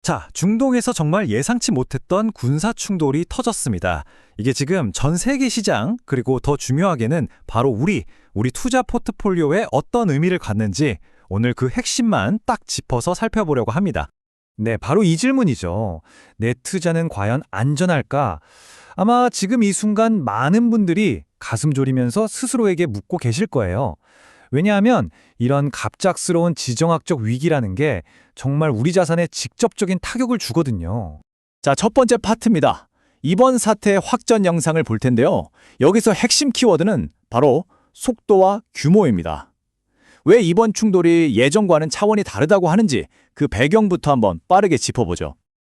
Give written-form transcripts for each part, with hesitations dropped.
자, 중동에서 정말 예상치 못했던 군사 충돌이 터졌습니다. 이게 지금 전 세계 시장, 그리고 더 중요하게는 바로 우리 투자 포트폴리오에 어떤 의미를 갖는지 오늘 그 핵심만 딱 짚어서 살펴보려고 합니다. 네, 바로 이 질문이죠. 내 투자는 과연 안전할까? 아마 지금 이 순간 많은 분들이 가슴 졸이면서 스스로에게 묻고 계실 거예요. 왜냐하면 이런 갑작스러운 지정학적 위기라는 게 정말 우리 자산에 직접적인 타격을 주거든요. 자, 첫 번째 파트입니다. 이번 사태의 확전 영상을 볼 텐데요. 여기서 핵심 키워드는 바로 속도와 규모입니다. 왜 이번 충돌이 예전과는 차원이 다르다고 하는지 그 배경부터 한번 빠르게 짚어보죠.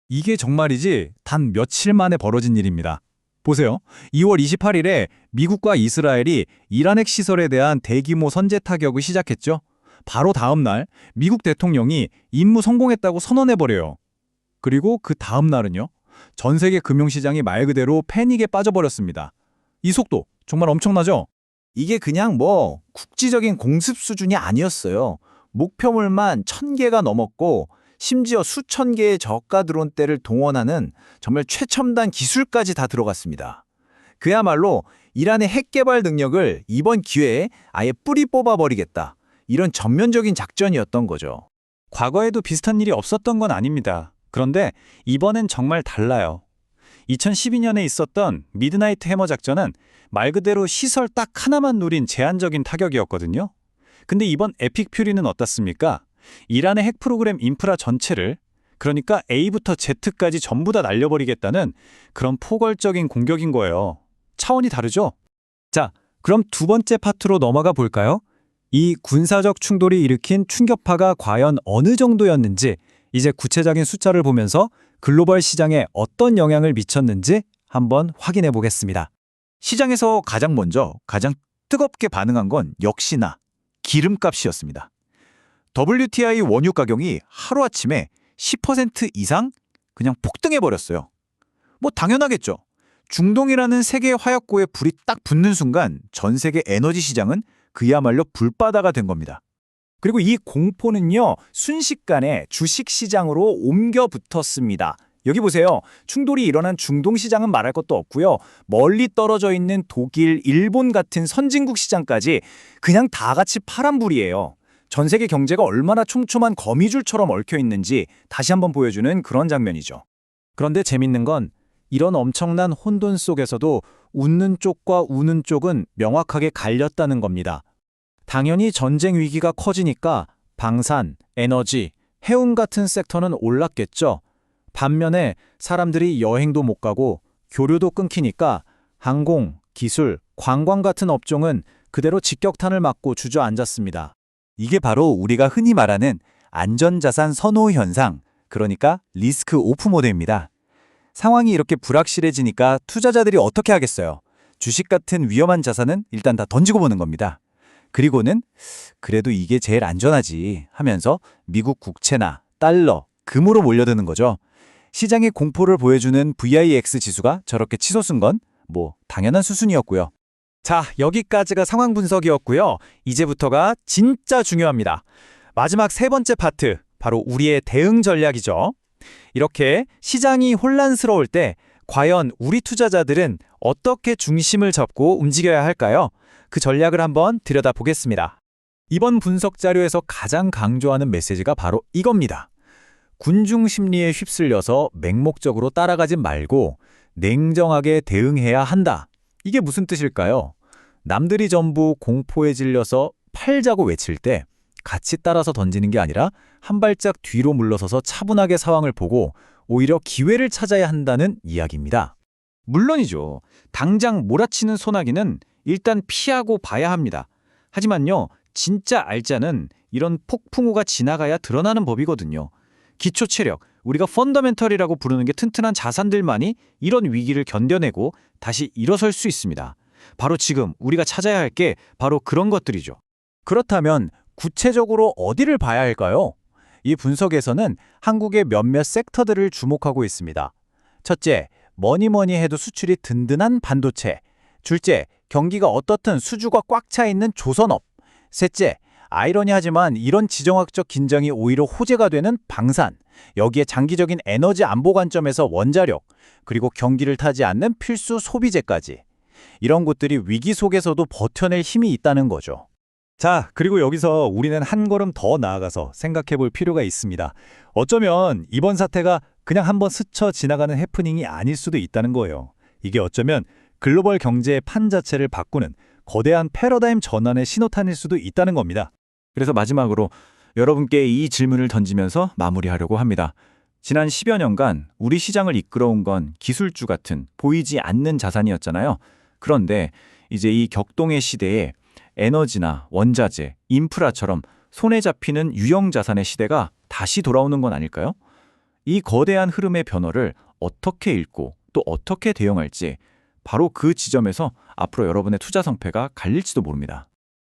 이게 정말이지 단 며칠 만에 벌어진 일입니다. 보세요. 2월 28일에 미국과 이스라엘이 이란 핵 시설에 대한 대규모 선제 타격을 시작했죠. 바로 다음 날 미국 대통령이 임무 성공했다고 선언해버려요. 그리고 그 다음 날은요. 전 세계 금융시장이 말 그대로 패닉에 빠져버렸습니다. 이 속도 정말 엄청나죠? 이게 그냥 국지적인 공습 수준이 아니었어요. 목표물만 1,000개가 넘었고 심지어 수천 개의 저가 드론대를 동원하는 정말 최첨단 기술까지 다 들어갔습니다. 그야말로 이란의 핵 개발 능력을 이번 기회에 아예 뿌리 뽑아버리겠다. 이런 전면적인 작전이었던 거죠. 과거에도 비슷한 일이 없었던 건 아닙니다. 그런데 이번엔 정말 달라요. 2012년에 있었던 미드나이트 해머 작전은 말 그대로 시설 딱 하나만 노린 제한적인 타격이었거든요. 근데 이번 에픽 퓨리는 어떻습니까? 이란의 핵 프로그램 인프라 전체를, 그러니까 A부터 Z까지 전부 다 날려버리겠다는 그런 포괄적인 공격인 거예요. 차원이 다르죠? 자, 그럼 두 번째 파트로 넘어가 볼까요? 이 군사적 충돌이 일으킨 충격파가 과연 어느 정도였는지, 이제 구체적인 숫자를 보면서 글로벌 시장에 어떤 영향을 미쳤는지 한번 확인해 보겠습니다. 시장에서 가장 뜨겁게 반응한 건 역시나 기름값이었습니다. WTI 원유 가격이 하루아침에 10% 이상 그냥 폭등해버렸어요. 당연하겠죠. 중동이라는 세계 화약고에 불이 딱 붙는 순간 전 세계 에너지 시장은 그야말로 불바다가 된 겁니다. 그리고 이 공포는요, 순식간에 주식시장으로 옮겨 붙었습니다. 여기 보세요. 충돌이 일어난 중동 시장은 말할 것도 없고요. 멀리 떨어져 있는 독일, 일본 같은 선진국 시장까지 그냥 다 같이 파란불이에요. 전 세계 경제가 얼마나 촘촘한 거미줄처럼 얽혀 있는지 다시 한번 보여주는 그런 장면이죠. 그런데 재밌는 건 이런 엄청난 혼돈 속에서도 웃는 쪽과 우는 쪽은 명확하게 갈렸다는 겁니다. 당연히 전쟁 위기가 커지니까 방산, 에너지, 해운 같은 섹터는 올랐겠죠. 반면에 사람들이 여행도 못 가고 교류도 끊기니까 항공, 기술, 관광 같은 업종은 그대로 직격탄을 맞고 주저앉았습니다. 이게 바로 우리가 흔히 말하는 안전자산 선호 현상, 그러니까 리스크 오프 모드입니다. 상황이 이렇게 불확실해지니까 투자자들이 어떻게 하겠어요? 주식 같은 위험한 자산은 일단 다 던지고 보는 겁니다. 그리고는 그래도 이게 제일 안전하지 하면서 미국 국채나 달러, 금으로 몰려드는 거죠. 시장의 공포를 보여주는 VIX 지수가 저렇게 치솟은 건 당연한 수순이었고요. 자, 여기까지가 상황 분석이었고요. 이제부터가 진짜 중요합니다. 마지막 세 번째 파트, 바로 우리의 대응 전략이죠. 이렇게 시장이 혼란스러울 때 과연 우리 투자자들은 어떻게 중심을 잡고 움직여야 할까요? 그 전략을 한번 들여다보겠습니다. 이번 분석 자료에서 가장 강조하는 메시지가 바로 이겁니다. 군중 심리에 휩쓸려서 맹목적으로 따라가지 말고 냉정하게 대응해야 한다. 이게 무슨 뜻일까요? 남들이 전부 공포에 질려서 팔자고 외칠 때 같이 따라서 던지는 게 아니라 한 발짝 뒤로 물러서서 차분하게 상황을 보고 오히려 기회를 찾아야 한다는 이야기입니다. 물론이죠. 당장 몰아치는 소나기는 일단 피하고 봐야 합니다. 하지만요, 진짜 알짜는 이런 폭풍우가 지나가야 드러나는 법이거든요. 기초 체력, 우리가 펀더멘털이라고 부르는 게 튼튼한 자산들만이 이런 위기를 견뎌내고 다시 일어설 수 있습니다. 바로 지금 우리가 찾아야 할 게 바로 그런 것들이죠. 그렇다면 구체적으로 어디를 봐야 할까요? 이 분석에서는 한국의 몇몇 섹터들을 주목하고 있습니다. 첫째, 뭐니 해도 수출이 든든한 반도체. 둘째, 경기가 어떻든 수주가 꽉 차 있는 조선업. 셋째, 아이러니하지만 이런 지정학적 긴장이 오히려 호재가 되는 방산, 여기에 장기적인 에너지 안보 관점에서 원자력, 그리고 경기를 타지 않는 필수 소비재까지. 이런 곳들이 위기 속에서도 버텨낼 힘이 있다는 거죠. 자, 그리고 여기서 우리는 한 걸음 더 나아가서 생각해 볼 필요가 있습니다. 어쩌면 이번 사태가 그냥 한번 스쳐 지나가는 해프닝이 아닐 수도 있다는 거예요. 이게 어쩌면 글로벌 경제의 판 자체를 바꾸는 거대한 패러다임 전환의 신호탄일 수도 있다는 겁니다. 그래서 마지막으로 여러분께 이 질문을 던지면서 마무리하려고 합니다. 지난 10여 년간 우리 시장을 이끌어온 건 기술주 같은 보이지 않는 자산이었잖아요. 그런데 이제 이 격동의 시대에 에너지나 원자재, 인프라처럼 손에 잡히는 유형 자산의 시대가 다시 돌아오는 건 아닐까요? 이 거대한 흐름의 변화를 어떻게 읽고 또 어떻게 대응할지 바로 그 지점에서 앞으로 여러분의 투자 성패가 갈릴지도 모릅니다.